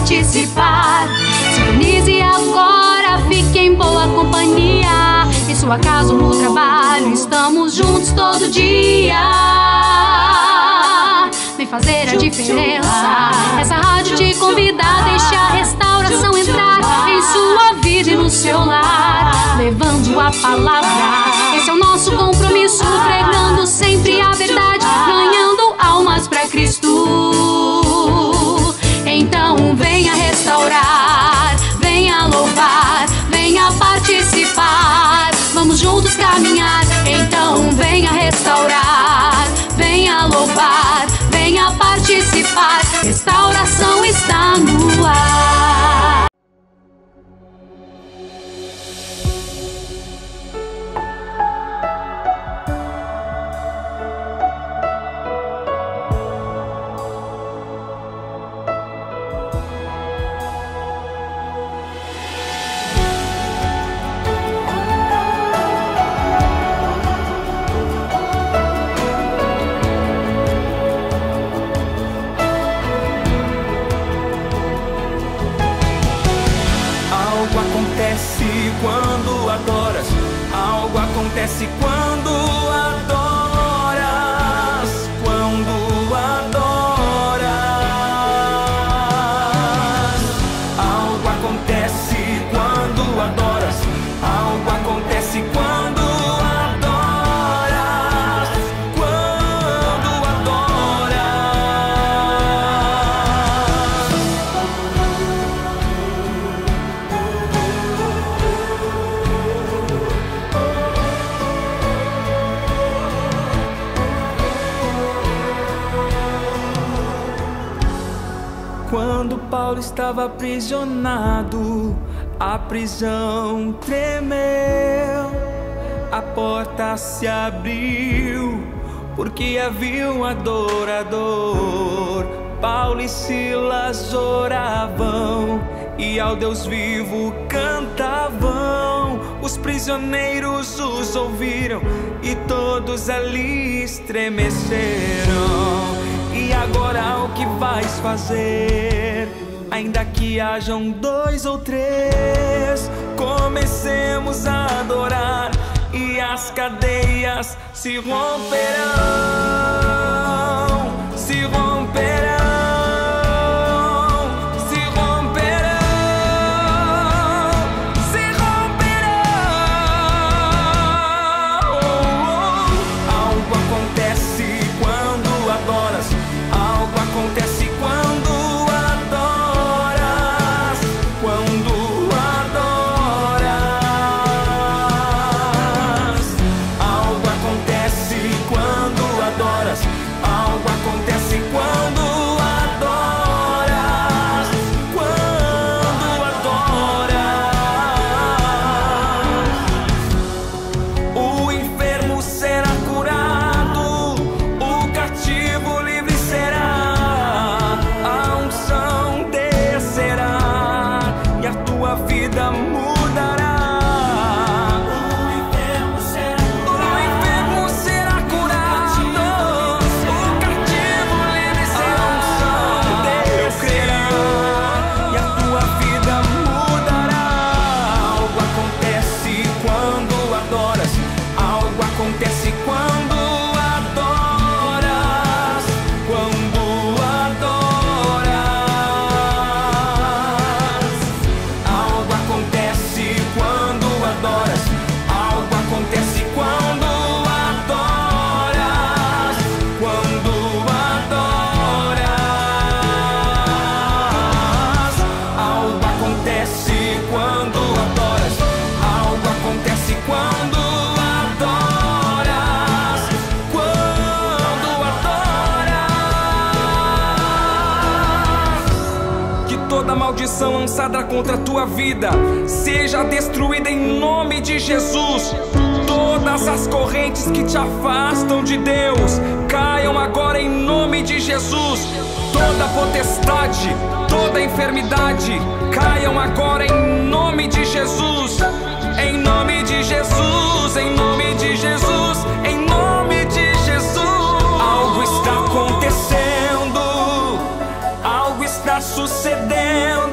participar. Sintonize agora, fique em boa companhia. Em sua casa ou no trabalho, estamos juntos todo dia. Vem fazer a diferença. Essa rádio te convida a deixar a restauração entrar em sua vida e no seu lar, levando a palavra. Esse é o nosso compromisso, pregando sempre a verdade, ganhando almas para Cristo. Então venha restaurar, venha louvar, venha participar. Vamos juntos caminhar. Então venha restaurar, venha louvar, venha participar. Restauração está no ar. Quando adoras, algo acontece quando adoras, quando adoras. Algo acontece quando adoras, algo acontece quando adoras, quando Quando Paulo estava aprisionado, a prisão tremeu, a porta se abriu, porque havia um adorador. Paulo e Silas oravam e ao Deus vivo cantavam. Os prisioneiros os ouviram e todos ali estremeceram. E agora o que vais fazer? Ainda que hajam 2 ou 3, comecemos a adorar e as cadeias se romperão, se romperão. Acontece quando adoras, quando adoras. Algo acontece quando adoras, algo acontece quando adoras, quando adoras. O enfermo será curado, o cativo livre será. Vida mudará. O enfermo será curado, o cativo livre será. Deus crerá e a tua vida mudará. Algo acontece quando adoras, algo acontece quando adoras, quando adoras. Algo acontece quando adoras, algo acontece quando adoras, quando adoras. Algo acontece quando adoras, algo acontece quando adoras, quando adoras. Que toda maldição lançada contra a tua vida seja destruída em nome de Jesus. Todas as correntes que te afastam de Deus caiam agora em nome de Jesus. Toda potestade, toda enfermidade caiam agora em nome de Jesus. Em nome de Jesus, em nome de Jesus, em nome de Jesus. Algo está acontecendo, algo está sucedendo.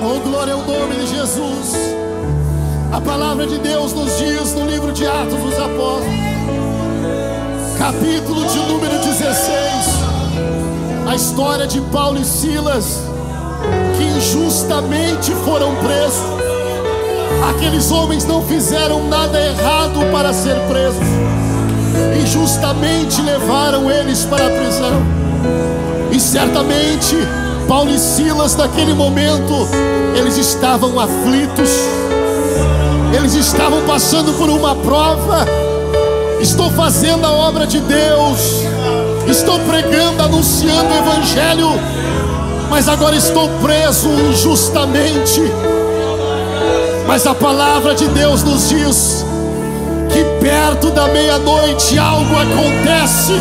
Oh, glória ao nome de Jesus. A palavra de Deus nos diz no livro de Atos dos Apóstolos, capítulo de número 16, a história de Paulo e Silas, que injustamente foram presos. Aqueles homens não fizeram nada errado para ser presos, injustamente levaram eles para a prisão. E certamente Paulo e Silas naquele momento, eles estavam aflitos, eles estavam passando por uma prova. Estou fazendo a obra de Deus, estou pregando, anunciando o Evangelho, mas agora estou preso injustamente. Mas a palavra de Deus nos diz que perto da meia-noite algo acontece.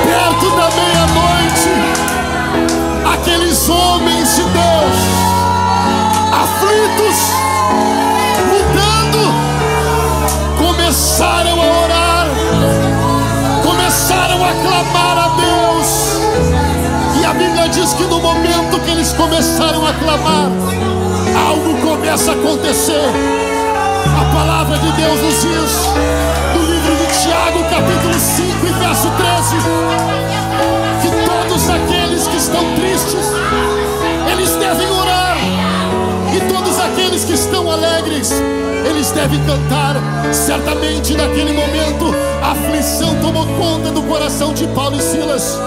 Perto da meia-noite, aqueles homens de Deus, aflitos, lutando, começaram a orar, começaram a clamar a Deus. E a Bíblia diz que no momento que eles começaram a clamar, algo começa a acontecer. A palavra de Deus nos diz, no livro de Tiago, capítulo 5 e verso 13, que todos aqueles que estão tristes, eles devem orar, e todos aqueles que estão alegres, eles devem cantar. Certamente naquele momento a aflição tomou conta do coração de Paulo e Silas.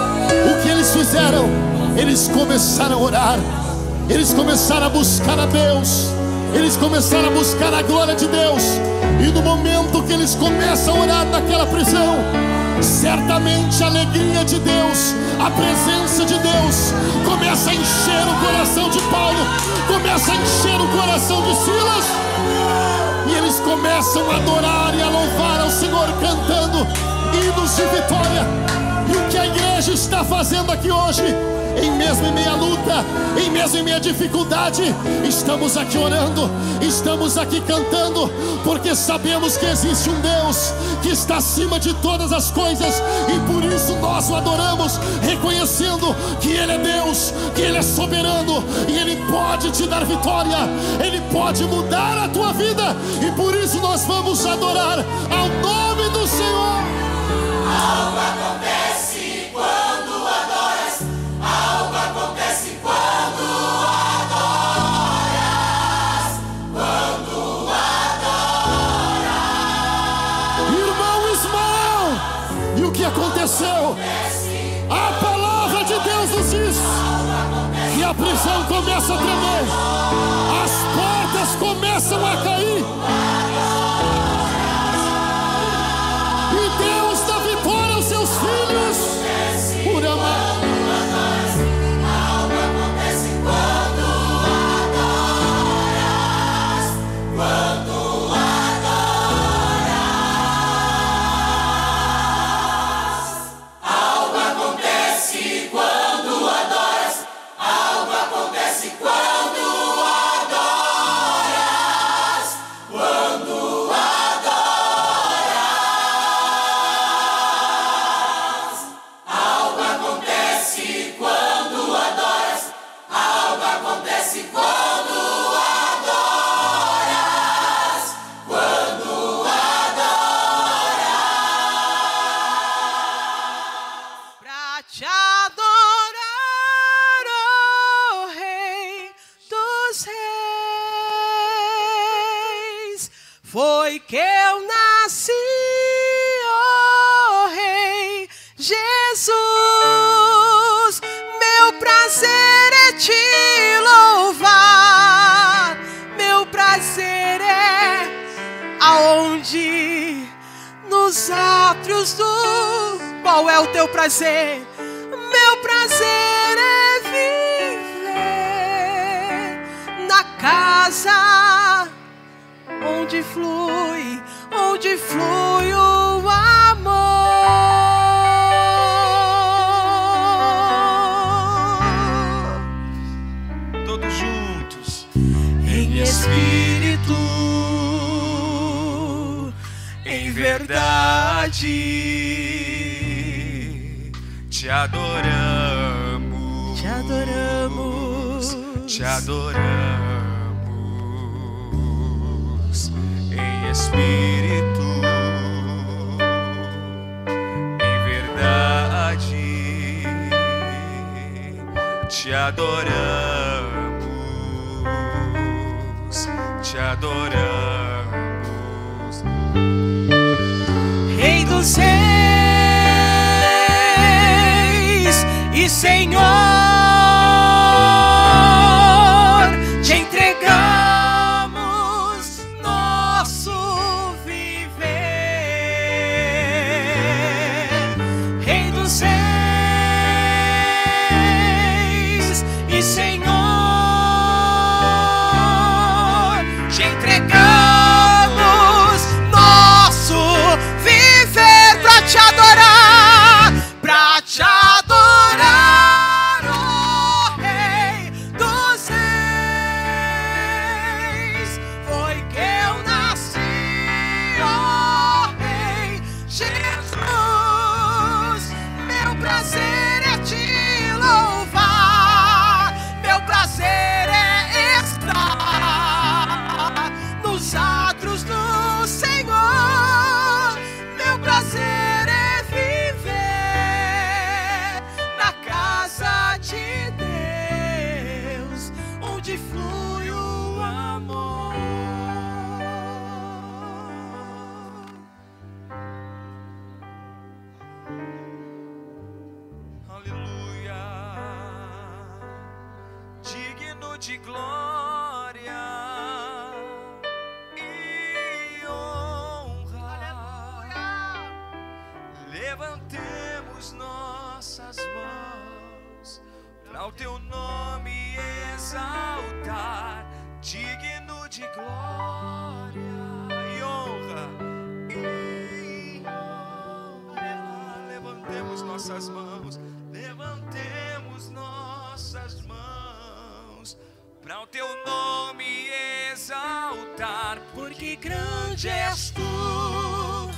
O que eles fizeram? Eles começaram a orar, eles começaram a buscar a Deus, eles começaram a buscar a glória de Deus. E no momento que eles começam a orar naquela prisão, certamente a alegria de Deus, a presença de Deus começa a encher o coração de Paulo, começa a encher o coração de Silas. E eles começam a adorar e a louvar ao Senhor, cantando hinos de vitória. E o que a igreja está fazendo aqui hoje, mesmo em meia luta, mesmo em meia dificuldade, estamos aqui orando, estamos aqui cantando, porque sabemos que existe um Deus que está acima de todas as coisas, e por isso nós o adoramos, reconhecendo que Ele é Deus, que Ele é soberano, e Ele pode te dar vitória, Ele pode mudar a tua vida, e por isso nós vamos adorar ao nome do Senhor. Algo acontece quando adoras, algo acontece quando adoras, quando adoras. Irmão Ismael, e o que aconteceu? A palavra de Deus nos diz que a prisão começa a tremer, as portas começam a cair, e Deus dá vitória aos seus filhos. Por amar. Algo acontece quando adoras, quando adoras. Algo acontece quando adoras, algo acontece quando adoras, quando adoras. Algo acontece quando adoras, algo acontece quando adoras, quando adoras. Pra te adorar, ó Rei dos Reis, foi que eu nasci, ó Rei Jesus. Meu prazer é te louvar, meu prazer é aonde? Nos átrios do... Qual é o teu prazer? Meu prazer é viver na casa onde flui o amor. Todos juntos. Em espírito, em verdade, Te adoramos. te adoramos, te adoramos em espírito, em verdade, te adoramos, te adoramos, Rei dos reis e Senhor, te entregamos nosso viver. Rei dos reis e Senhor, te entregamos nosso viver pra te adorar, pra te adorar, ó Rei dos reis. Foi que eu nasci, ó Rei Jesus. Meu prazer é te louvar, meu prazer é estar nos atos do Senhor. Meu prazer é viver na casa de Deus, onde flui o amor. aleluia, digno de glória e honra. Levantemos nossas mãos para o teu nome exaltar, digno de glória e honra. Levantemos nossas mãos, levantemos nossas mãos para o teu nome exaltar, Porque grande és tu,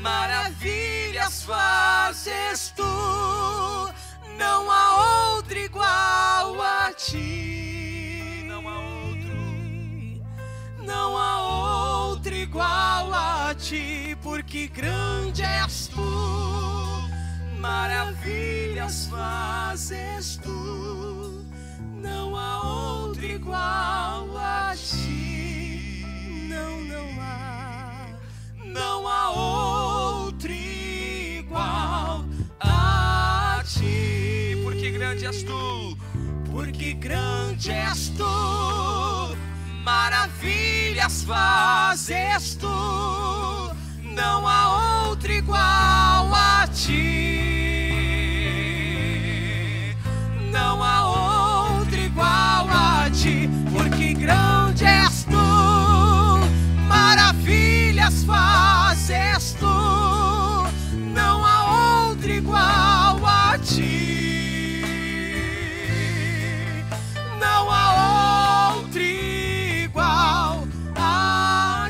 maravilhas fazes tu, não há outro igual a ti. Não há outro. Não há outro igual a ti, porque grande és tu, maravilhas fazes tu, não há outro igual a ti. Não há outro igual a ti. Porque grande és tu, Porque grande és tu, maravilhas fazes tu, não há outro igual a ti. Não há outro igual a ti. Porque grande és tu, maravilhas fazes tu, não há outro igual a ti. Não há outro igual a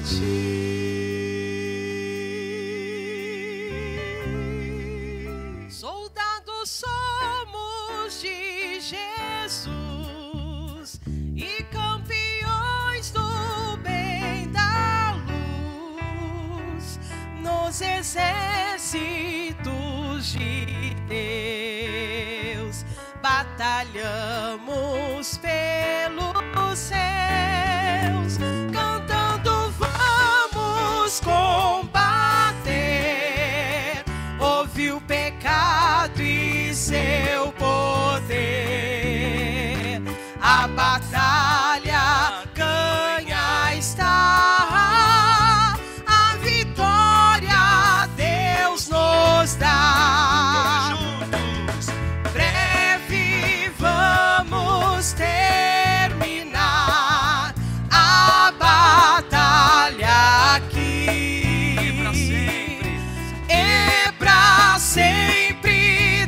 ti. Soldados somos de Jesus e campeões do bem da luz, nos exércitos de Deus batalhamos pelos céus, cantando vamos combater, ouve o pecado e seu poder, a batalha ganha está, a vitória Deus nos dá. juntos, Breve vamos terminar a batalha aqui, e pra sempre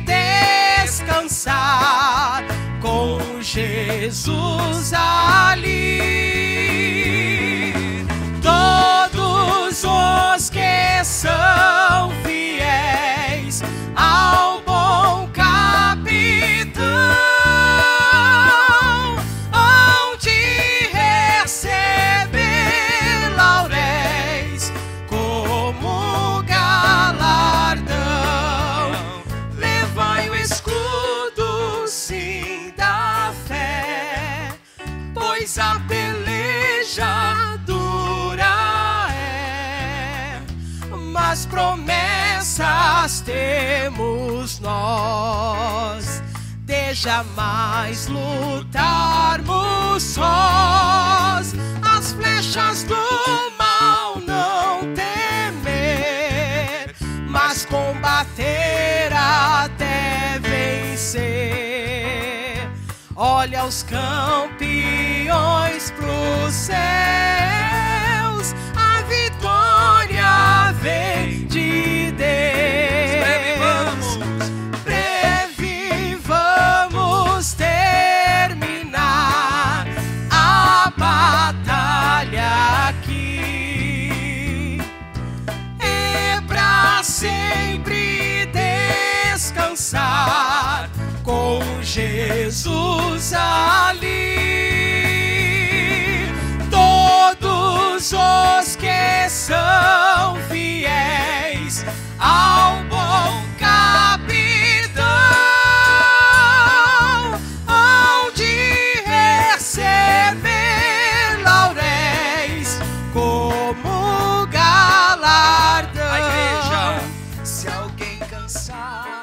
descansar com Jesus ali. Todos os que são fiéis ao bom capitão mas a peleja dura é. Mas promessas temos nós, de jamais lutarmos sós. As flechas do mal não temer, mas combater até vencer. Olha os campeões pros céus, a vitória vem de Deus. Breve vamos terminar a batalha aqui, e pra sempre descansar com Jesus ali. Todos os que são fiéis ao bom capitão hão de receber lauréis como galardão. A igreja. Se alguém cansados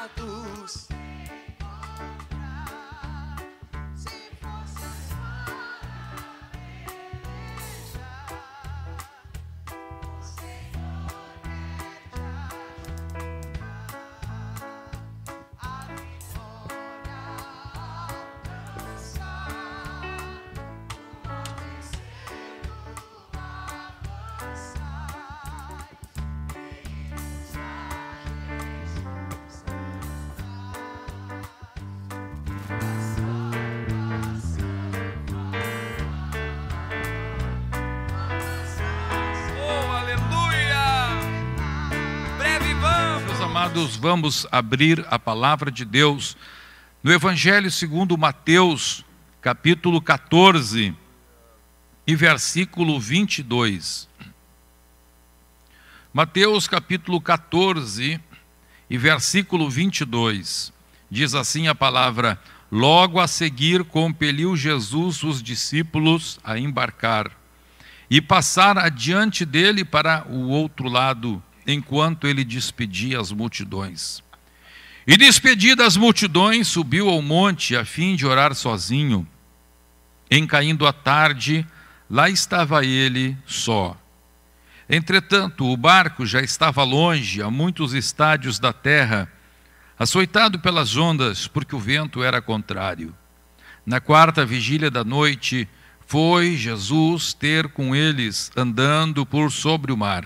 Oh, aleluia! Breve vamos. Meus amados, vamos abrir a palavra de Deus no Evangelho segundo Mateus, capítulo 14 e versículo 22. Mateus capítulo 14 e versículo 22. Diz assim a palavra: logo a seguir compeliu Jesus os discípulos a embarcar e passar adiante dele para o outro lado, enquanto ele despedia as multidões. E despedidas as multidões, subiu ao monte a fim de orar sozinho. Em caindo a tarde, lá estava ele só. Entretanto, o barco já estava longe, a muitos estádios da terra, açoitado pelas ondas, porque o vento era contrário. Na quarta vigília da noite, foi Jesus ter com eles, andando por sobre o mar.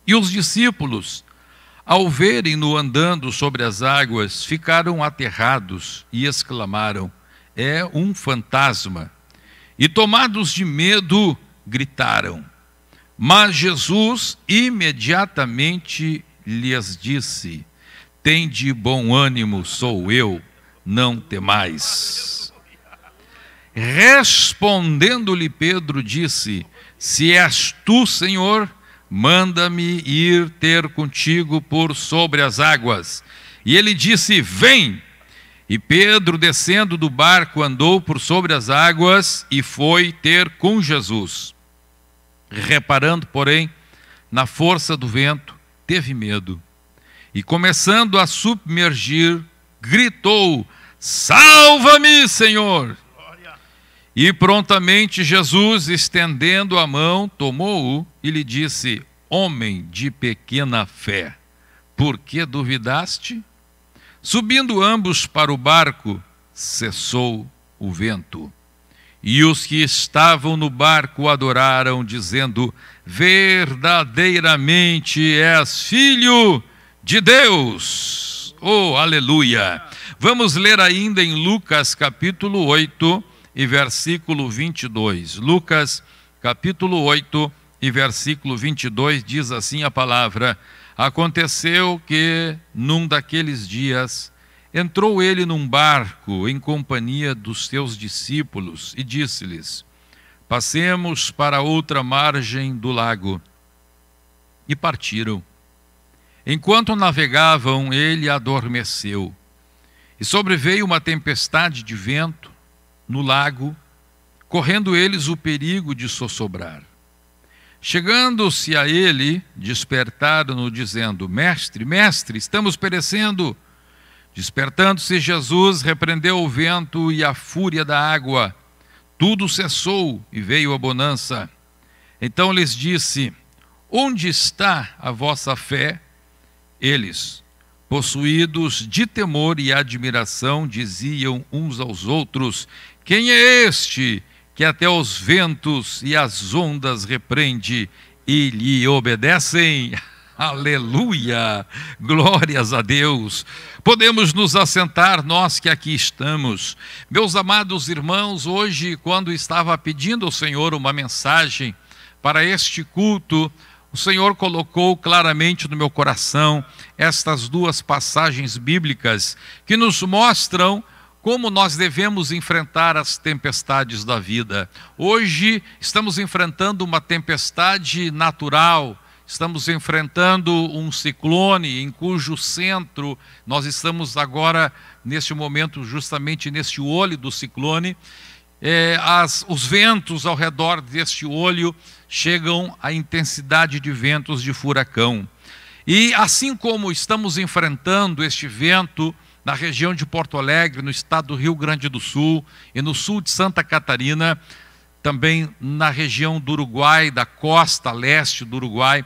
E os discípulos, ao verem-no andando sobre as águas, ficaram aterrados e exclamaram: é um fantasma. E tomados de medo, gritaram. Mas Jesus imediatamente lhes disse: tende bom ânimo, sou eu, não temais. Respondendo-lhe Pedro, disse: se és tu, Senhor, manda-me ir ter contigo por sobre as águas. E ele disse: vem. E Pedro, descendo do barco, andou por sobre as águas e foi ter com Jesus. Reparando, porém, na força do vento, teve medo. E começando a submergir, gritou: salva-me, Senhor! E prontamente Jesus, estendendo a mão, tomou-o e lhe disse: homem de pequena fé, por que duvidaste? Subindo ambos para o barco, cessou o vento. E os que estavam no barco adoraram, dizendo: verdadeiramente és filho de Deus. Oh, aleluia! Vamos ler ainda em Lucas capítulo 8 e versículo 22. Lucas capítulo 8 e versículo 22 diz assim a palavra: aconteceu que num daqueles dias entrou ele num barco em companhia dos seus discípulos e disse-lhes: passemos para outra margem do lago. E partiram. Enquanto navegavam, ele adormeceu. E sobreveio uma tempestade de vento no lago, correndo eles o perigo de sossobrar. Chegando-se a ele, despertaram-no, dizendo: Mestre, mestre, estamos perecendo. Despertando-se Jesus, repreendeu o vento e a fúria da água. Tudo cessou e veio a bonança. Então lhes disse: Onde está a vossa fé? Eles, possuídos de temor e admiração, diziam uns aos outros: Quem é este que até os ventos e as ondas repreende e lhe obedecem? Aleluia! Glórias a Deus! Podemos nos assentar, nós que aqui estamos. Meus amados irmãos, hoje, quando estava pedindo ao Senhor uma mensagem para este culto, o Senhor colocou claramente no meu coração estas duas passagens bíblicas que nos mostram como nós devemos enfrentar as tempestades da vida. Hoje estamos enfrentando uma tempestade natural, estamos enfrentando um ciclone em cujo centro nós estamos agora, neste momento, justamente neste olho do ciclone. Os ventos ao redor deste olho chegam à intensidade de ventos de furacão. E assim como estamos enfrentando este vento na região de Porto Alegre, no estado do Rio Grande do Sul e no sul de Santa Catarina, também na região do Uruguai, da costa leste do Uruguai,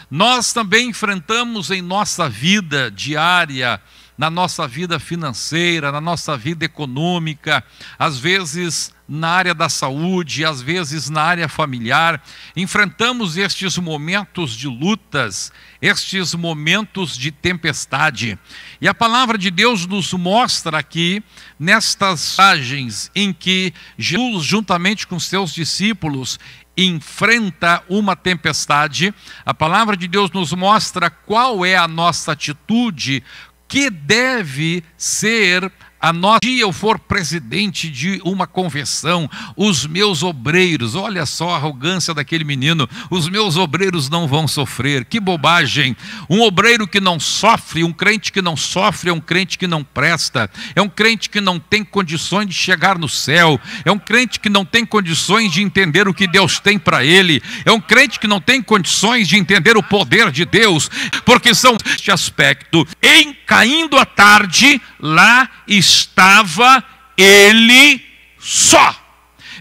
nós também enfrentamos em nossa vida diária, na nossa vida financeira, na nossa vida econômica, às vezes na área da saúde, às vezes na área familiar, enfrentamos estes momentos de lutas, estes momentos de tempestade. E a palavra de Deus nos mostra aqui, nestas passagens em que Jesus, juntamente com seus discípulos, enfrenta uma tempestade, a palavra de Deus nos mostra qual é a nossa atitude, que deve ser a nossa. Se eu for presidente de uma convenção, os meus obreiros, olha só a arrogância daquele menino, os meus obreiros não vão sofrer. Que bobagem! Um obreiro que não sofre, um crente que não sofre, é um crente que não presta, é um crente que não tem condições de chegar no céu, é um crente que não tem condições de entender o que Deus tem para ele, é um crente que não tem condições de entender o poder de Deus, porque são este aspecto. Em caindo a tarde, lá estava ele só.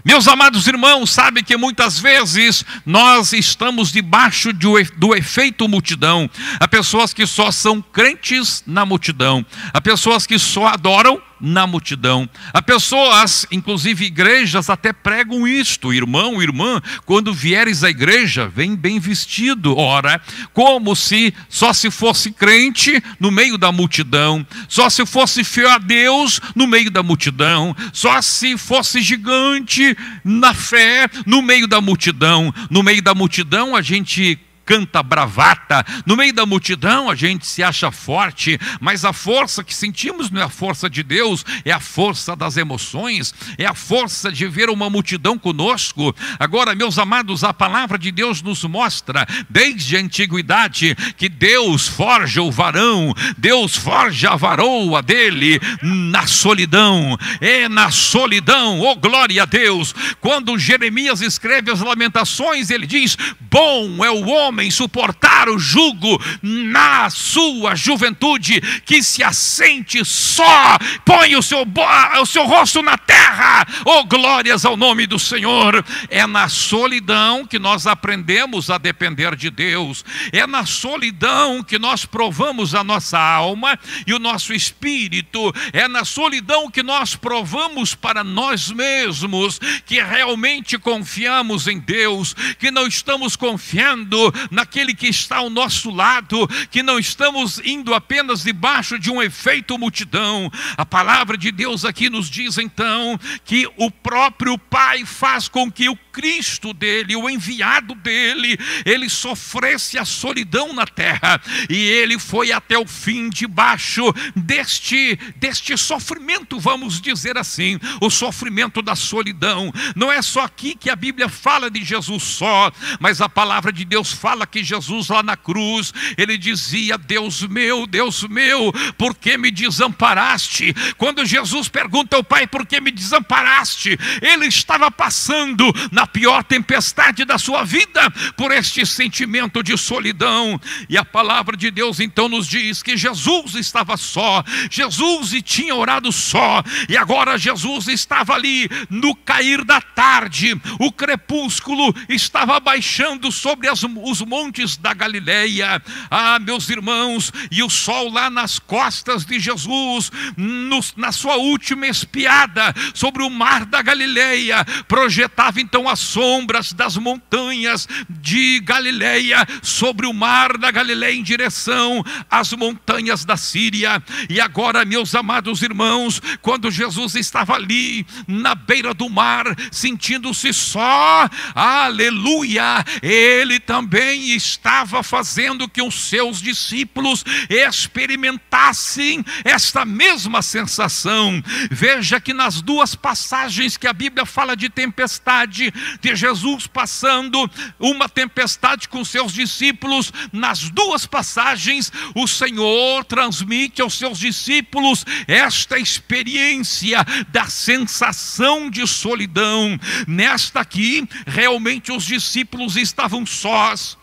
Meus amados irmãos, sabem que muitas vezes nós estamos debaixo do efeito multidão. Há pessoas que só são crentes na multidão, há pessoas que só adoram na multidão. Há pessoas, inclusive igrejas, até pregam isto: irmão, irmã, quando vieres à igreja, vem bem vestido. Ora, como se só se fosse crente no meio da multidão, só se fosse fiel a Deus no meio da multidão, só se fosse gigante na fé no meio da multidão. No meio da multidão a gente canta bravata, no meio da multidão a gente se acha forte, mas a força que sentimos não é a força de Deus, é a força das emoções, é a força de ver uma multidão conosco. Agora, meus amados, a palavra de Deus nos mostra, desde a antiguidade, que Deus forja o varão, Deus forja a varoa dele na solidão. É na solidão, oh glória a Deus. Quando Jeremias escreve as Lamentações, ele diz: bom é o homem suportar o jugo na sua juventude, que se assente só, põe o seu rosto na terra. Oh, glórias ao nome do Senhor. É na solidão que nós aprendemos a depender de Deus. É na solidão que nós provamos a nossa alma e o nosso espírito. É na solidão que nós provamos para nós mesmos que realmente confiamos em Deus, que não estamos confiando naquele que está ao nosso lado, que não estamos indo apenas debaixo de um efeito multidão. A palavra de Deus aqui nos diz então que o próprio Pai faz com que o Cristo dele, o enviado dele, ele sofresse a solidão na terra, e ele foi até o fim debaixo deste sofrimento, vamos dizer assim, o sofrimento da solidão. Não é só aqui que a Bíblia fala de Jesus só, mas a palavra de Deus fala que Jesus lá na cruz, ele dizia: Deus meu, por que me desamparaste? Quando Jesus pergunta ao Pai: por que me desamparaste? Ele estava passando na pior tempestade da sua vida por este sentimento de solidão. E a palavra de Deus então nos diz que Jesus estava só, Jesus tinha orado só, e agora Jesus estava ali no cair da tarde, o crepúsculo estava baixando sobre os montes da Galileia, meus irmãos, e o sol lá nas costas de Jesus, na sua última espiada sobre o mar da Galileia, projetava então as sombras das montanhas de Galileia sobre o mar da Galileia em direção às montanhas da Síria. E agora, meus amados irmãos, quando Jesus estava ali na beira do mar, sentindo-se só, aleluia, ele também estava fazendo que os seus discípulos experimentassem esta mesma sensação. Veja que nas duas passagens que a Bíblia fala de tempestade, de Jesus passando uma tempestade com seus discípulos, nas duas passagens o Senhor transmite aos seus discípulos esta experiência da sensação de solidão. Nesta aqui, realmente os discípulos estavam sós.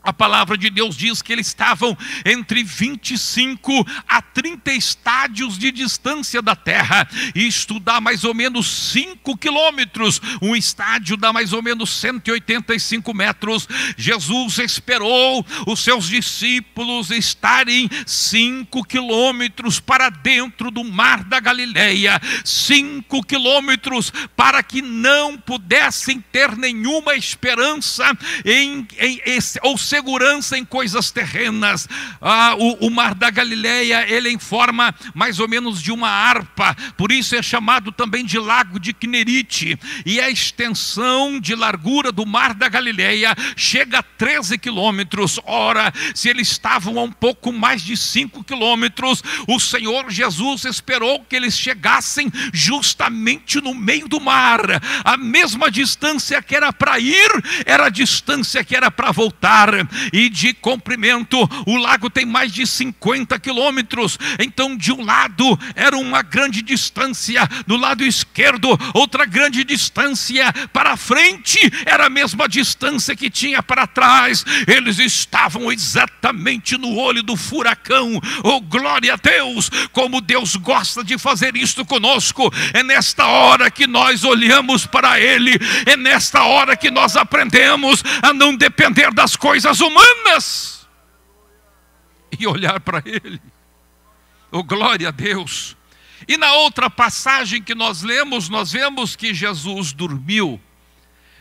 A palavra de Deus diz que eles estavam entre 25 a 30 estádios de distância da terra. Isto dá mais ou menos 5 quilômetros. Um estádio dá mais ou menos 185 metros. Jesus esperou os seus discípulos estarem 5 quilômetros para dentro do mar da Galileia. 5 quilômetros para que não pudessem ter nenhuma esperança ou segurança em coisas terrenas. O mar da Galileia, ele é em forma mais ou menos de uma harpa, por isso é chamado também de lago de Quinerite, e a extensão de largura do mar da Galileia chega a 13 quilômetros. Ora, se eles estavam a um pouco mais de 5 quilômetros, o Senhor Jesus esperou que eles chegassem justamente no meio do mar. A mesma distância que era para ir, era a distância que era para voltar. E de comprimento, o lago tem mais de 50 quilômetros. Então, de um lado era uma grande distância, do lado esquerdo outra grande distância, para frente era a mesma distância que tinha para trás. Eles estavam exatamente no olho do furacão. Oh, glória a Deus! Como Deus gosta de fazer isto conosco. É nesta hora que nós olhamos para Ele, é nesta hora que nós aprendemos a não depender das coisas humanas e olhar para Ele. Oh, glória a Deus! E na outra passagem que nós lemos, nós vemos que Jesus dormiu.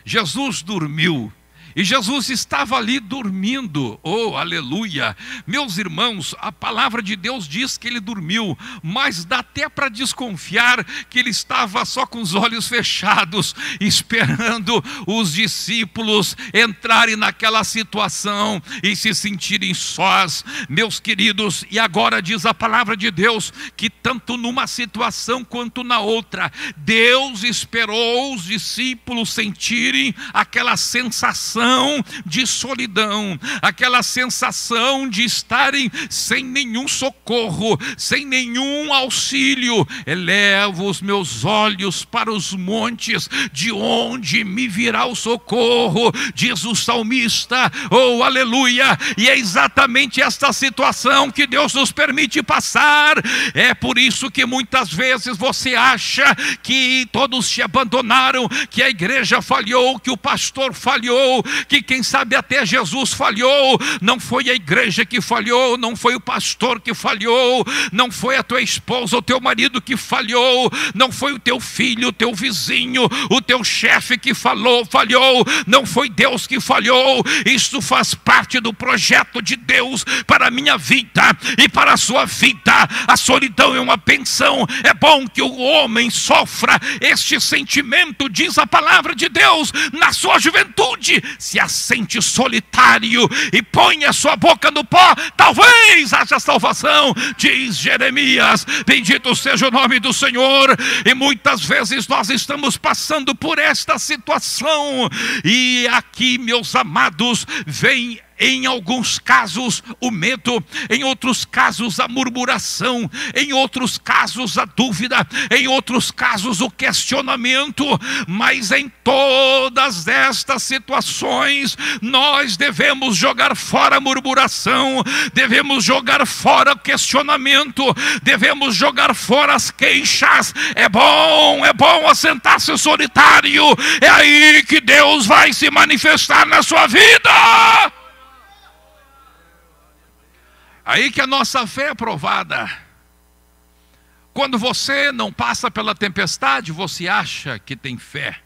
Jesus dormiu. E Jesus estava ali dormindo. Oh, aleluia! Meus irmãos, a palavra de Deus diz que ele dormiu, mas dá até para desconfiar que ele estava só com os olhos fechados, esperando os discípulos entrarem naquela situação e se sentirem sós. Meus queridos, e agora diz a palavra de Deus que tanto numa situação quanto na outra, Deus esperou os discípulos sentirem aquela sensação de solidão, aquela sensação de estarem sem nenhum socorro, sem nenhum auxílio. Elevo os meus olhos para os montes, de onde me virá o socorro, diz o salmista. Oh, aleluia! E é exatamente esta situação que Deus nos permite passar. É por isso que muitas vezes você acha que todos te abandonaram, que a igreja falhou, que o pastor falhou, que quem sabe até Jesus falhou. Não foi a igreja que falhou, não foi o pastor que falhou, não foi a tua esposa, o teu marido que falhou, não foi o teu filho, o teu vizinho, o teu chefe que falhou, não foi Deus que falhou. Isso faz parte do projeto de Deus para a minha vida e para a sua vida. A solidão é uma bênção. É bom que o homem sofra este sentimento, diz a palavra de Deus, na sua juventude. Se assente solitário e põe a sua boca no pó, talvez haja salvação, diz Jeremias. Bendito seja o nome do Senhor. E muitas vezes nós estamos passando por esta situação, e aqui, meus amados, vem em alguns casos o medo, em outros casos a murmuração, em outros casos a dúvida, em outros casos o questionamento. Mas em todas estas situações nós devemos jogar fora a murmuração, devemos jogar fora o questionamento, devemos jogar fora as queixas. É bom assentar-se solitário. É aí que Deus vai se manifestar na sua vida. Aí que a nossa fé é provada. Quando você não passa pela tempestade, você acha que tem fé.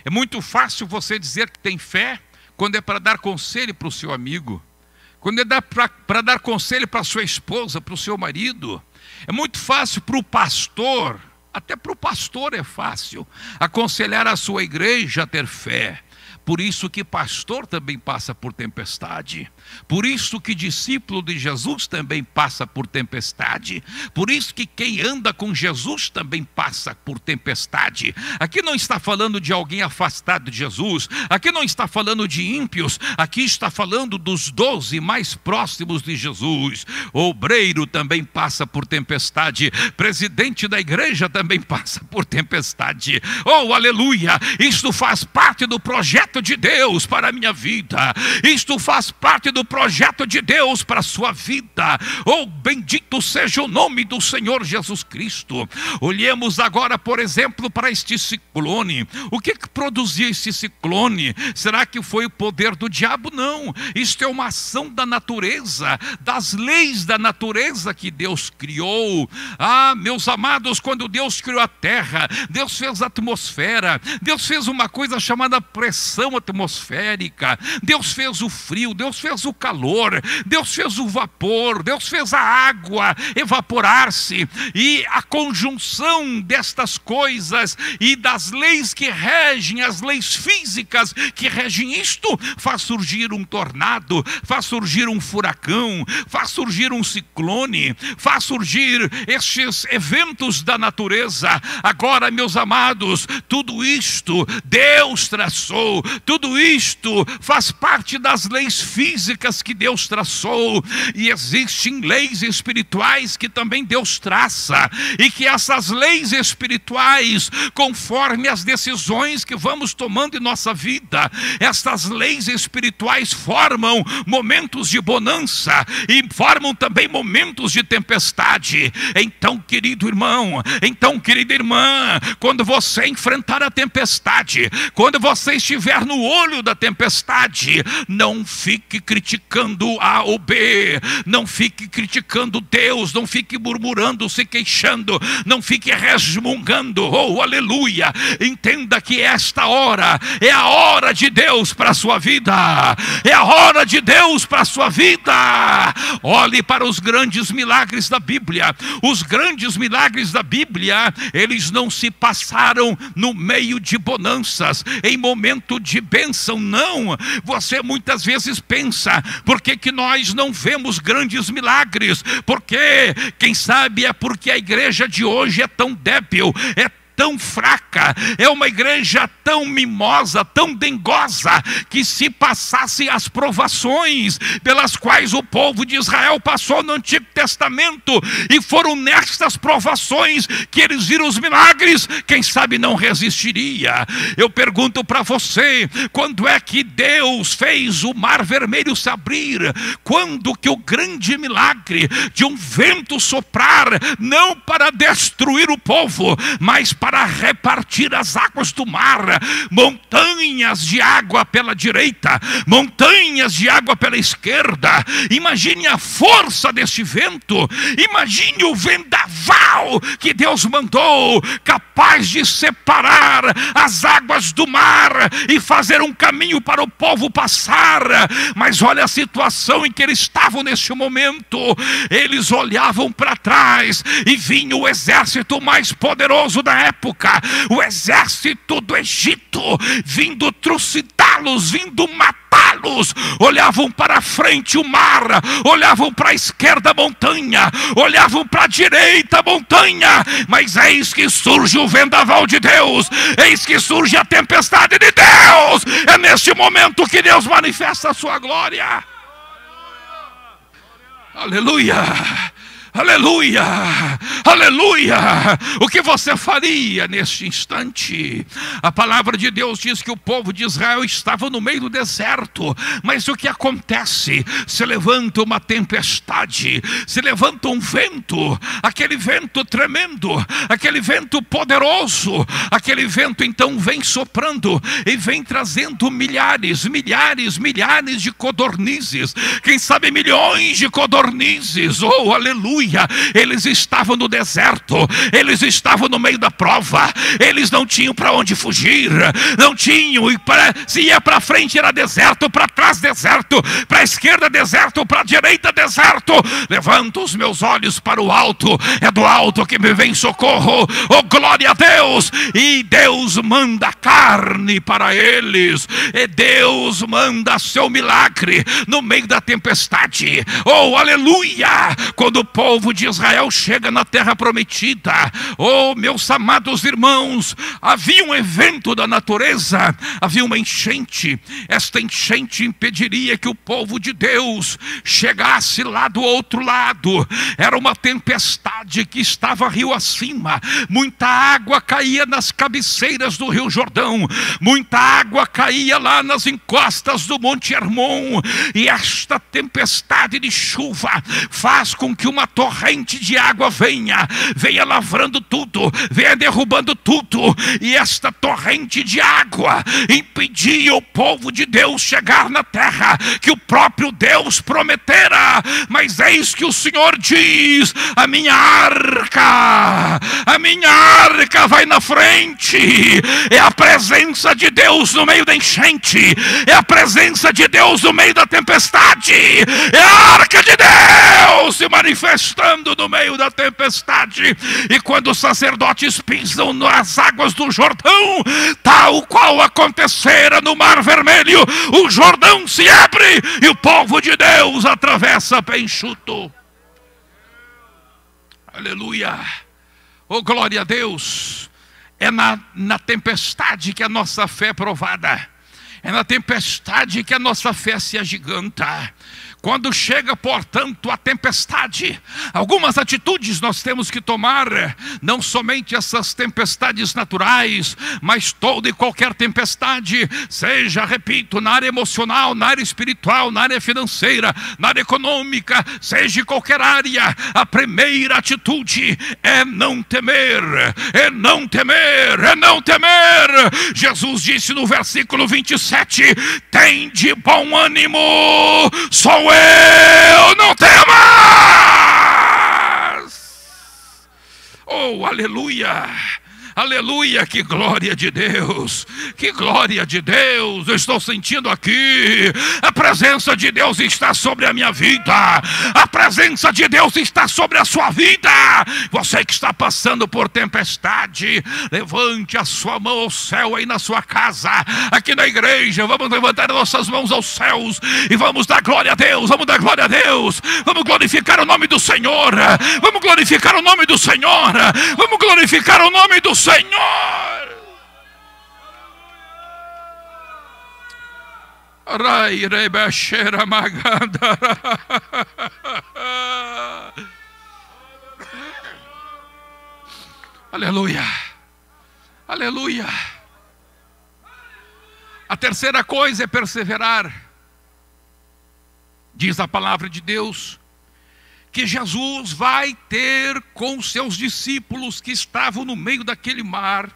É muito fácil você dizer que tem fé quando é para dar conselho para o seu amigo, quando é para dar conselho para a sua esposa, para o seu marido. É muito fácil para o pastor, até para o pastor é fácil aconselhar a sua igreja a ter fé. Por isso que pastor também passa por tempestade. Por isso que discípulo de Jesus também passa por tempestade. Por isso que quem anda com Jesus também passa por tempestade. Aqui não está falando de alguém afastado de Jesus. Aqui não está falando de ímpios. Aqui está falando dos 12 mais próximos de Jesus. O obreiro também passa por tempestade. Presidente da igreja também passa por tempestade. Oh, aleluia! Isto faz parte do projeto de Deus para a minha vida. Isto faz parte do projeto de Deus para a sua vida. Oh, bendito seja o nome do Senhor Jesus Cristo. Olhemos agora, por exemplo, para este ciclone. O que produziu esse ciclone? Será que foi o poder do diabo? Não. Isto é uma ação da natureza, das leis da natureza que Deus criou. Ah, meus amados, quando Deus criou a terra, Deus fez a atmosfera, Deus fez uma coisa chamada pressão atmosférica, Deus fez o frio, Deus fez o calor, Deus fez o vapor, Deus fez a água evaporar-se. E a conjunção destas coisas e das leis que regem, as leis físicas que regem isto, faz surgir um tornado, faz surgir um furacão, faz surgir um ciclone, faz surgir estes eventos da natureza. Agora, meus amados, tudo isto Deus traçou, tudo isto faz parte das leis físicas que Deus traçou. E existem leis espirituais que também Deus traça, e que essas leis espirituais, conforme as decisões que vamos tomando em nossa vida, estas leis espirituais formam momentos de bonança e formam também momentos de tempestade. Então, querido irmão, então, querida irmã, quando você enfrentar a tempestade, quando você estiver no olho da tempestade, não fique criticando A ou B, não fique criticando Deus, não fique murmurando, se queixando, não fique resmungando. Oh, aleluia! Entenda que esta hora é a hora de Deus para a sua vida, é a hora de Deus para a sua vida. Olhe para os grandes milagres da Bíblia. Os grandes milagres da Bíblia, eles não se passaram no meio de bonanças, em momento de bênção, não. Você muitas vezes pensa, por que nós não vemos grandes milagres? Porque, quem sabe, é porque a igreja de hoje é tão débil, é tão fraca, é uma igreja tão mimosa, tão dengosa, que se passassem as provações pelas quais o povo de Israel passou no Antigo Testamento, e foram nestas provações que eles viram os milagres, quem sabe não resistiria. Eu pergunto para você, quando é que Deus fez o mar vermelho se abrir? Quando que o grande milagre de um vento soprar, não para destruir o povo, mas para para repartir as águas do mar, montanhas de água pela direita, montanhas de água pela esquerda. Imagine a força deste vento, imagine o vendaval que Deus mandou, capaz de separar as águas do mar e fazer um caminho para o povo passar. Mas olha a situação em que eles estavam neste momento. Eles olhavam para trás e vinha o exército mais poderoso da época, o exército do Egito, vindo trucidá-los, vindo matá-los. Olhavam para a frente o mar, olhavam para a esquerda a montanha, olhavam para a direita a montanha, mas eis que surge o vendaval de Deus, eis que surge a tempestade de Deus. É neste momento que Deus manifesta a sua glória. Aleluia! Aleluia, aleluia. O que você faria neste instante? A palavra de Deus diz que o povo de Israel estava no meio do deserto, mas o que acontece? Se levanta uma tempestade, se levanta um vento, aquele vento tremendo, aquele vento poderoso, aquele vento então vem soprando e vem trazendo milhares de codornizes, quem sabe milhões de codornizes. Oh, aleluia. Eles estavam no deserto, eles estavam no meio da prova, eles não tinham para onde fugir, não tinham, se ia para frente era deserto, para trás deserto, para a esquerda deserto, para a direita deserto. Levanto os meus olhos para o alto, é do alto que me vem socorro. Oh, glória a Deus! E Deus manda carne para eles, e Deus manda seu milagre no meio da tempestade. Oh, aleluia! Quando o povo de Israel chega na terra prometida, oh, meus amados irmãos, havia um evento da natureza, havia uma enchente. Esta enchente impediria que o povo de Deus chegasse lá do outro lado. Era uma tempestade que estava rio acima, muita água caía nas cabeceiras do rio Jordão, muita água caía lá nas encostas do Monte Hermon, e esta tempestade de chuva faz com que uma torrente de água venha lavrando tudo, venha derrubando tudo, e esta torrente de água impedia o povo de Deus chegar na terra que o próprio Deus prometera. Mas eis que o Senhor diz: a minha arca vai na frente. É a presença de Deus no meio da enchente, é a presença de Deus no meio da tempestade, é a arca de Deus se manifestando no meio da tempestade. E quando os sacerdotes pisam nas águas do Jordão, tal qual acontecera no Mar Vermelho, o Jordão se abre e o povo de Deus atravessa pé enxuto. Aleluia, oh, glória a Deus. É na tempestade que a nossa fé é provada, é na tempestade que a nossa fé se agiganta. Quando chega, portanto, a tempestade, algumas atitudes nós temos que tomar, não somente essas tempestades naturais, mas toda e qualquer tempestade, seja, repito, na área emocional, na área espiritual, na área financeira, na área econômica, seja em qualquer área. A primeira atitude é não temer, é não temer, é não temer. Jesus disse no versículo 27, tende bom ânimo, sou eu, não temas. Oh, aleluia, aleluia, que glória de Deus, que glória de Deus. Eu estou sentindo aqui, a presença de Deus está sobre a minha vida, a presença de Deus está sobre a sua vida. Você que está passando por tempestade, levante a sua mão ao céu aí na sua casa, aqui na igreja. Vamos levantar nossas mãos aos céus e vamos dar glória a Deus, vamos dar glória a Deus, vamos glorificar o nome do Senhor, vamos glorificar o nome do Senhor, vamos glorificar o nome do Senhor. Rai rebashera maganda. Aleluia, aleluia. A terceira coisa é perseverar. Diz a palavra de Deus que Jesus vai ter com os seus discípulos que estavam no meio daquele mar,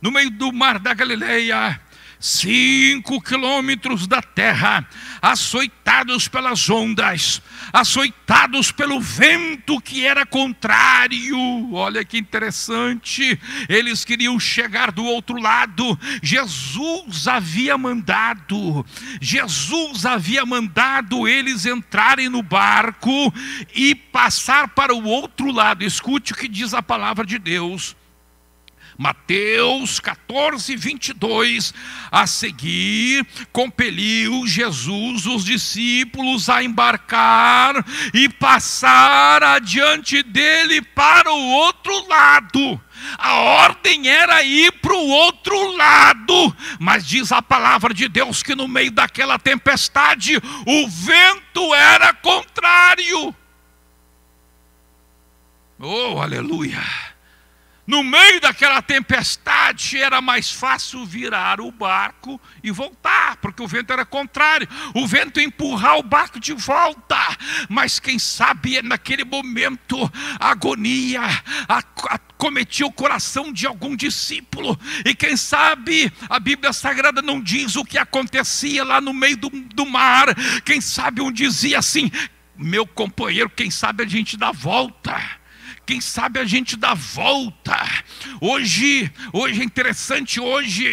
no meio do mar da Galileia, 5 quilômetros da terra, açoitados pelas ondas, açoitados pelo vento que era contrário. Olha que interessante, eles queriam chegar do outro lado. Jesus havia mandado eles entrarem no barco e passar para o outro lado. Escute o que diz a palavra de Deus. Mateus 14, 22, a seguir, compeliu Jesus os discípulos a embarcar e passar adiante dele para o outro lado. A ordem era ir para o outro lado, mas diz a palavra de Deus que no meio daquela tempestade, o vento era contrário. Oh, aleluia! No meio daquela tempestade era mais fácil virar o barco e voltar, porque o vento era contrário. O vento ia empurrar o barco de volta. Mas quem sabe naquele momento a agonia acometia o coração de algum discípulo. E quem sabe a Bíblia Sagrada não diz o que acontecia lá no meio do mar. Quem sabe um dizia assim: meu companheiro, quem sabe a gente dá volta. Quem sabe a gente dá volta. Hoje é interessante, hoje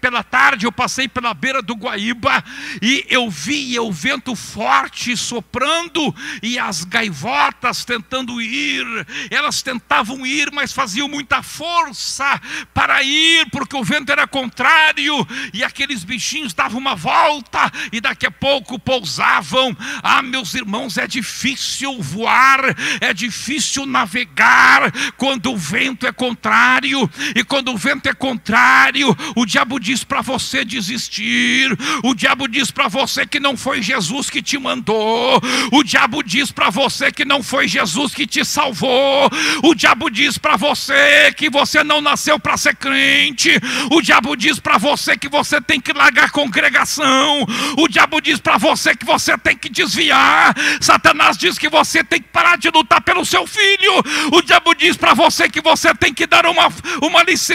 pela tarde eu passei pela beira do Guaíba e eu vi o vento forte soprando e as gaivotas tentando ir. Elas tentavam ir, mas faziam muita força para ir, porque o vento era contrário, e aqueles bichinhos davam uma volta e daqui a pouco pousavam. Ah, meus irmãos, é difícil voar, é difícil navegar quando o vento é contrário. E quando o vento é contrário, o diabo diz para você desistir. O diabo diz para você que não foi Jesus que te mandou. O diabo diz para você que não foi Jesus que te salvou. O diabo diz para você que você não nasceu para ser crente. O diabo diz para você que você tem que largar a congregação. O diabo diz para você que você tem que desviar. Satanás diz que você tem que parar de lutar pelo seu filho. O diabo diz para você que você tem que dar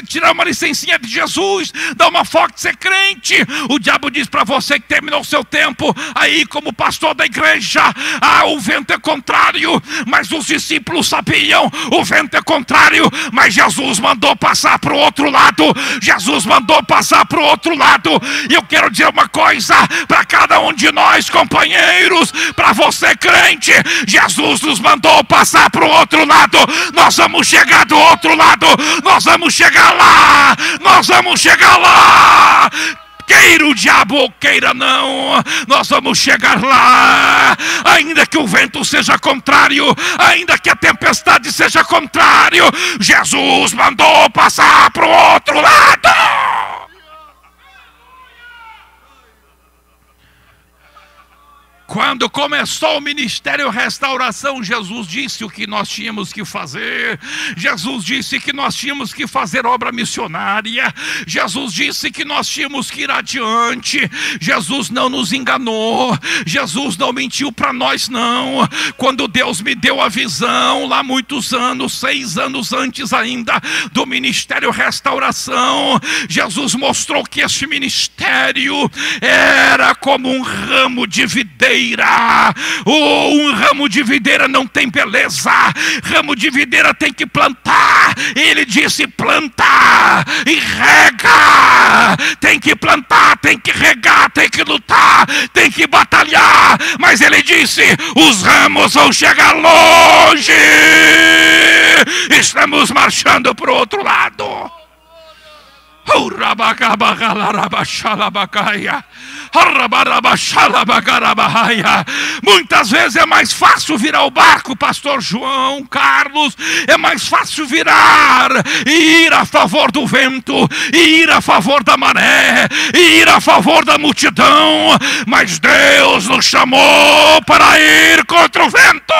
tirar uma licencinha de Jesus, dar uma foto de ser crente. O diabo diz para você que terminou o seu tempo aí como pastor da igreja. Ah, o vento é contrário, mas os discípulos sabiam, o vento é contrário, mas Jesus mandou passar para o outro lado. Jesus mandou passar para o outro lado. E eu quero dizer uma coisa para cada um de nós, companheiros, para você crente, Jesus nos mandou passar para o outro lado. Nós vamos chegar do outro lado. Nós vamos chegar lá. Nós vamos chegar lá. Queira o diabo ou queira não, nós vamos chegar lá. Ainda que o vento seja contrário, ainda que a tempestade seja contrário, Jesus mandou passar para o outro lado. Quando começou o ministério Restauração, Jesus disse o que nós tínhamos que fazer. Jesus disse que nós tínhamos que fazer obra missionária. Jesus disse que nós tínhamos que ir adiante. Jesus não nos enganou. Jesus não mentiu para nós, não. Quando Deus me deu a visão, lá muitos anos, 6 anos antes ainda do ministério Restauração, Jesus mostrou que este ministério era como um ramo de videira. Um ramo de videira não tem beleza. Ramo de videira tem que plantar. Ele disse: planta e rega. Tem que plantar, tem que regar, tem que lutar, tem que batalhar. Mas ele disse: os ramos vão chegar longe. Estamos marchando para o outro lado. Muitas vezes é mais fácil virar o barco, pastor João Carlos. É mais fácil virar e ir a favor do vento, e ir a favor da maré, e ir a favor da multidão. Mas Deus nos chamou para ir contra o vento.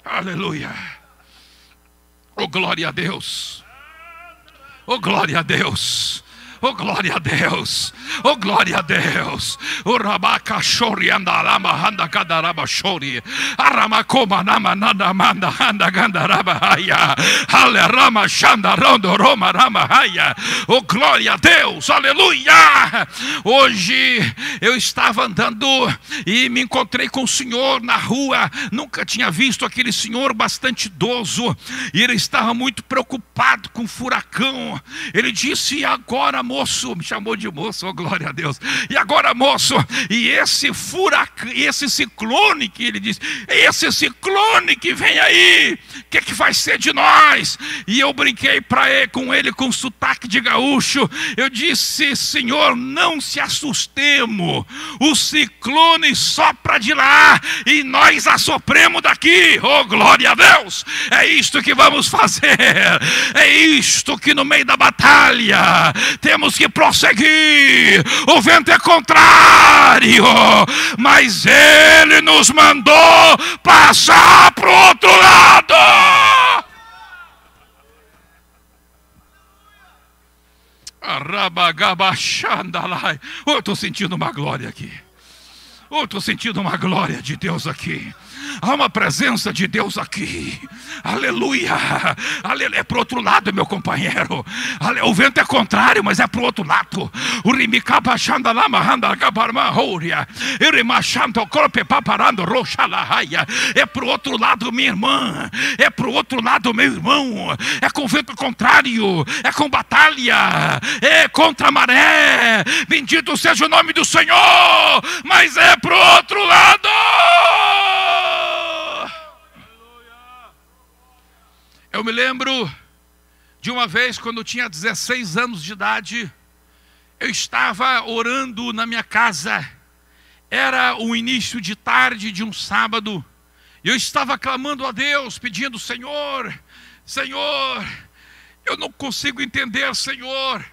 Aleluia. Oh, glória a Deus. Oh, glória a Deus. Oh, glória a Deus. Oh, glória a Deus. O rabacachori andalama handa cadarabachori. Aramacoma namanada manda handa gandarabahaya. Alerama chandarondo roma ramahaya. Oh, glória a Deus. Aleluia. Hoje eu estava andando e me encontrei com o senhor na rua. Nunca tinha visto aquele senhor bastante idoso. E ele estava muito preocupado com o furacão. Ele disse: e agora, moço? Me chamou de moço, oh glória a Deus. E agora, moço? E esse furacão, esse ciclone que ele disse, esse ciclone que vem aí, o que vai ser de nós? E eu brinquei com ele com sotaque de gaúcho. Eu disse: senhor, não se assustemos. O ciclone sopra de lá e nós assopremos daqui. Oh glória a Deus. É isto que vamos fazer. É isto que no meio da batalha temos que prosseguir. O vento é contrário, mas ele nos mandou passar para o outro lado. Oh, eu estou sentindo uma glória aqui. Oh, estou sentindo uma glória de Deus aqui. Há uma presença de Deus aqui. Aleluia. Aleluia. É para o outro lado, meu companheiro. O vento é contrário, mas é para o outro lado. É para o outro lado, minha irmã. É para o outro lado, meu irmão. É com vento contrário. É com batalha. É contra a maré. Bendito seja o nome do Senhor. Mas é para o outro lado. Eu me lembro de uma vez, quando eu tinha 16 anos de idade, eu estava orando na minha casa. Era o início de tarde de um sábado. Eu estava clamando a Deus, pedindo: Senhor, Senhor, eu não consigo entender, Senhor.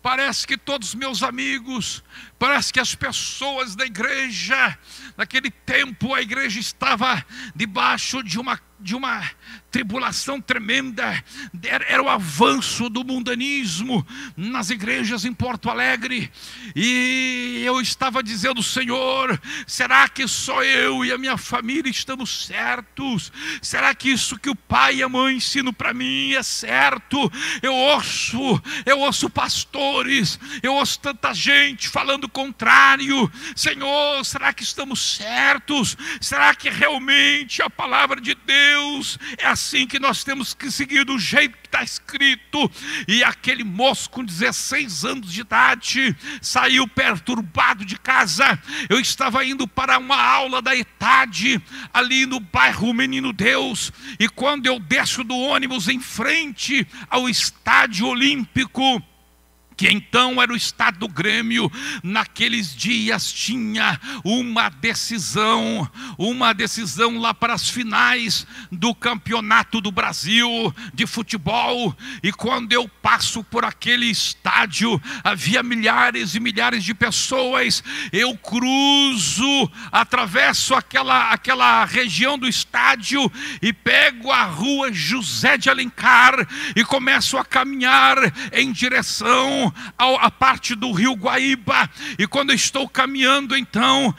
Parece que todos os meus amigos, parece que as pessoas da igreja, naquele tempo a igreja estava debaixo de uma tribulação tremenda. Era o avanço do mundanismo nas igrejas em Porto Alegre. E eu estava dizendo: Senhor, será que só eu e a minha família estamos certos? Será que isso que o pai e a mãe ensinam para mim é certo? Eu ouço pastores, eu ouço tanta gente falando o contrário. Senhor, será que estamos certos? Será que realmente a palavra de Deus é assim que nós temos que seguir, do jeito que está escrito? E aquele moço com 16 anos de idade saiu perturbado de casa. Eu estava indo para uma aula da ETAD ali no bairro Menino Deus, e quando eu desço do ônibus em frente ao Estádio Olímpico, que então era o estádio do Grêmio, naqueles dias tinha uma decisão lá para as finais do Campeonato do Brasil de futebol. E quando eu passo por aquele estádio, havia milhares e milhares de pessoas. Eu cruzo, atravesso aquela região do estádio e pego a rua José de Alencar e começo a caminhar em direção a parte do Rio Guaíba. E quando eu estou caminhando então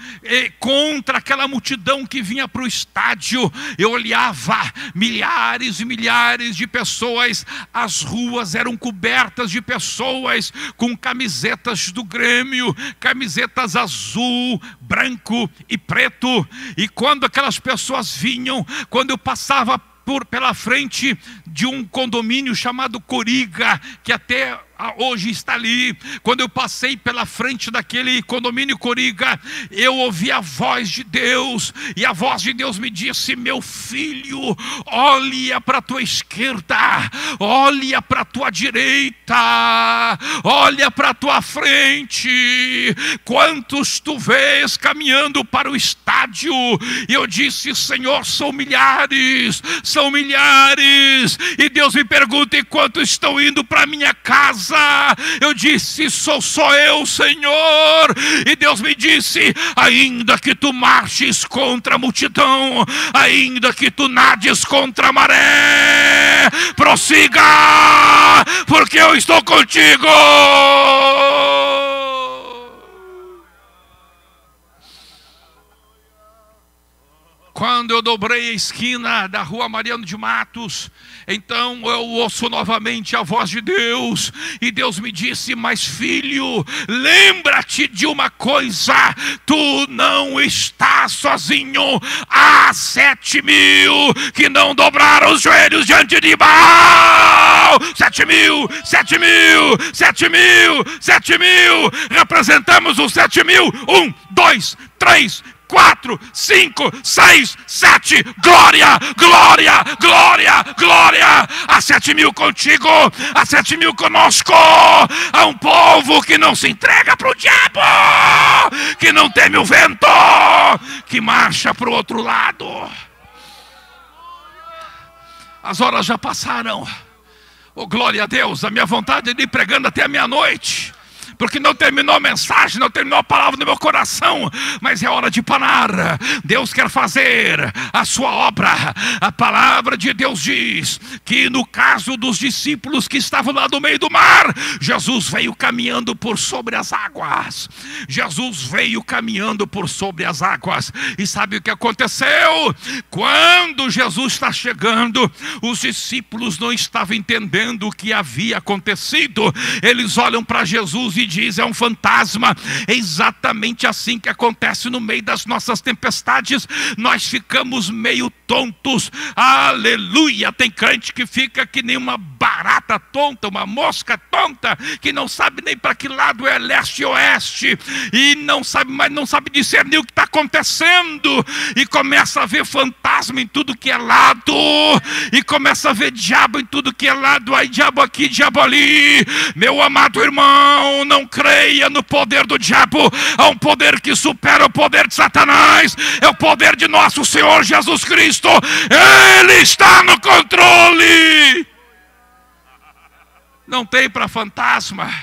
contra aquela multidão que vinha para o estádio, eu olhava milhares e milhares de pessoas. As ruas eram cobertas de pessoas com camisetas do Grêmio, camisetas azul, branco e preto. E quando aquelas pessoas vinham, quando eu passava pela frente de um condomínio chamado Coriga, que até hoje está ali, quando eu passei pela frente daquele condomínio Coriga, eu ouvi a voz de Deus, e a voz de Deus me disse: meu filho, olha para a tua esquerda, olha para a tua direita, olha para a tua frente, quantos tu vês caminhando para o estádio? E eu disse: Senhor, são milhares, e Deus me pergunta: e quantos estão indo para minha casa? Eu disse: sou só eu, Senhor. E Deus me disse: ainda que tu marches contra a multidão, ainda que tu nades contra a maré, prossiga, porque eu estou contigo. Quando eu dobrei a esquina da rua Mariano de Matos, então eu ouço novamente a voz de Deus, e Deus me disse: mas filho, lembra-te de uma coisa, tu não estás sozinho. Há 7.000 que não dobraram os joelhos diante de Baal. 7.000, 7.000, 7.000, 7.000. Representamos os 7.000. 1, 2, 3, 4, 5, 6, 7. Glória, glória, glória, glória. Há 7.000 contigo, há 7.000 conosco. Há um povo que não se entrega para o diabo, que não teme o vento, que marcha para o outro lado. As horas já passaram. Oh, glória a Deus. A minha vontade é de ir pregando até a meia-noite, porque não terminou a mensagem, não terminou a palavra no meu coração, mas é hora de parar. Deus quer fazer a sua obra. A palavra de Deus diz que no caso dos discípulos que estavam lá no meio do mar, Jesus veio caminhando por sobre as águas. Jesus veio caminhando por sobre as águas. E sabe o que aconteceu? Quando Jesus está chegando, os discípulos não estavam entendendo o que havia acontecido. Eles olham para Jesus e diz: é um fantasma. É exatamente assim que acontece no meio das nossas tempestades. Nós ficamos meio tontos. Aleluia. Tem crente que fica que nem uma barata tonta, uma mosca tonta, que não sabe nem para que lado é leste e oeste, e não sabe, mas não sabe discernir o que está acontecendo, e começa a ver fantasma em tudo que é lado, e começa a ver diabo em tudo que é lado. Aí diabo aqui, diabo ali. Meu amado irmão, não creia no poder do diabo. Há um poder que supera o poder de Satanás. É o poder de nosso Senhor Jesus Cristo. Ele está no controle. Não tem para fantasma,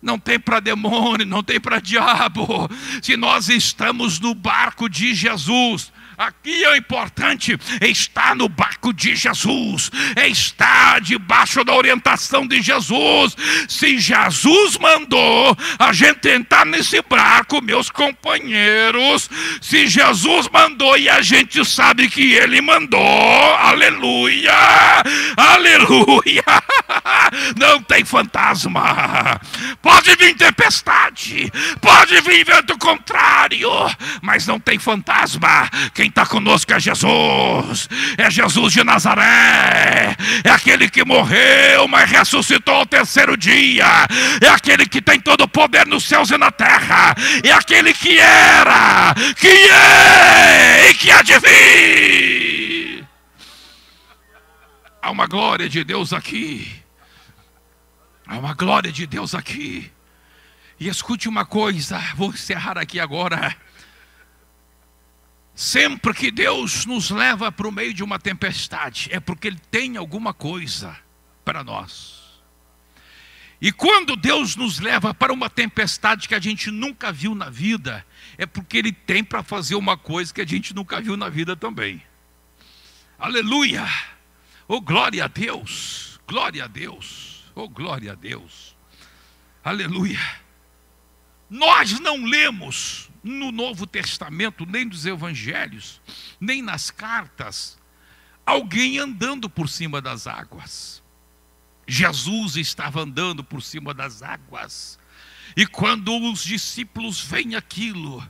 não tem para demônio, não tem para diabo. Se nós estamos no barco de Jesus, aqui é importante estar no barco de Jesus, estar debaixo da orientação de Jesus. Se Jesus mandou a gente entrar nesse barco, meus companheiros, se Jesus mandou e a gente sabe que Ele mandou, aleluia, aleluia. Não tem fantasma. Pode vir tempestade, pode vir vento contrário, mas não tem fantasma. Quem está conosco é Jesus. É Jesus de Nazaré. É aquele que morreu, mas ressuscitou ao terceiro dia. É aquele que tem todo o poder nos céus e na terra. É aquele que era, que é e que há de vir. Há uma glória de Deus aqui. Há uma glória de Deus aqui. E escute uma coisa, vou encerrar aqui agora. Sempre que Deus nos leva para o meio de uma tempestade, é porque Ele tem alguma coisa para nós. E quando Deus nos leva para uma tempestade que a gente nunca viu na vida, é porque Ele tem para fazer uma coisa que a gente nunca viu na vida também. Aleluia! Oh, glória a Deus! Glória a Deus! Oh, glória a Deus! Aleluia! Nós não lemos no Novo Testamento, nem dos Evangelhos, nem nas cartas, alguém andando por cima das águas. Jesus estava andando por cima das águas. E quando os discípulos veem aquilo,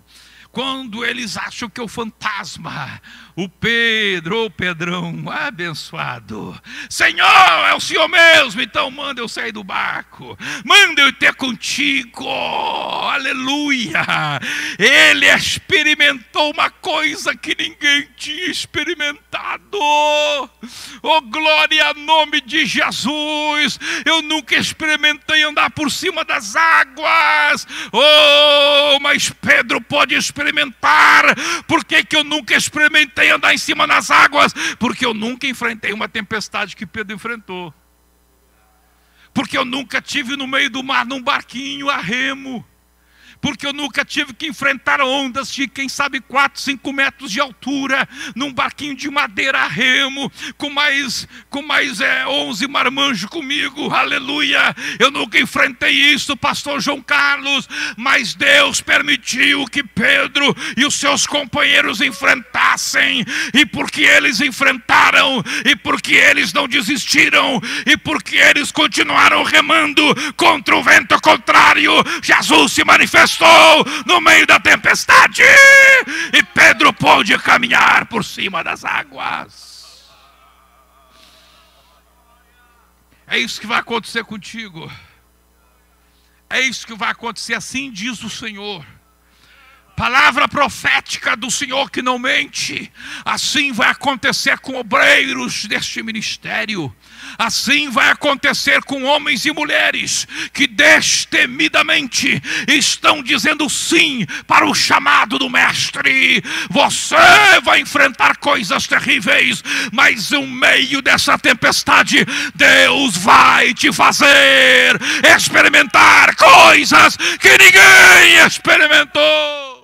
quando eles acham que é o fantasma, o Pedro, o Pedrão, abençoado, Senhor, é o Senhor mesmo, então manda eu sair do barco, manda eu ter contigo, aleluia. Ele experimentou uma coisa que ninguém tinha experimentado. Oh, glória ao nome de Jesus. Eu nunca experimentei andar por cima das águas. Oh, mas Pedro pode experimentar. Por que eu nunca experimentei andar em cima das águas? Porque eu nunca enfrentei uma tempestade que Pedro enfrentou. Porque eu nunca tive no meio do mar num barquinho a remo. porque eu nunca tive que enfrentar ondas de, quem sabe, 4, 5 metros de altura, num barquinho de madeira a remo, com mais 11 marmanjos comigo, aleluia. Eu nunca enfrentei isso, pastor João Carlos, mas Deus permitiu que Pedro e os seus companheiros enfrentassem, e porque eles enfrentaram, e porque eles não desistiram, e porque eles continuaram remando contra o vento contrário, Jesus se manifestou no meio da tempestade, e Pedro pôde caminhar por cima das águas. É isso que vai acontecer contigo. É isso que vai acontecer, assim diz o Senhor. Palavra profética do Senhor que não mente. Assim vai acontecer com obreiros deste ministério. Assim vai acontecer com homens e mulheres que destemidamente estão dizendo sim para o chamado do Mestre. Você vai enfrentar coisas terríveis, mas no meio dessa tempestade, Deus vai te fazer experimentar coisas que ninguém experimentou.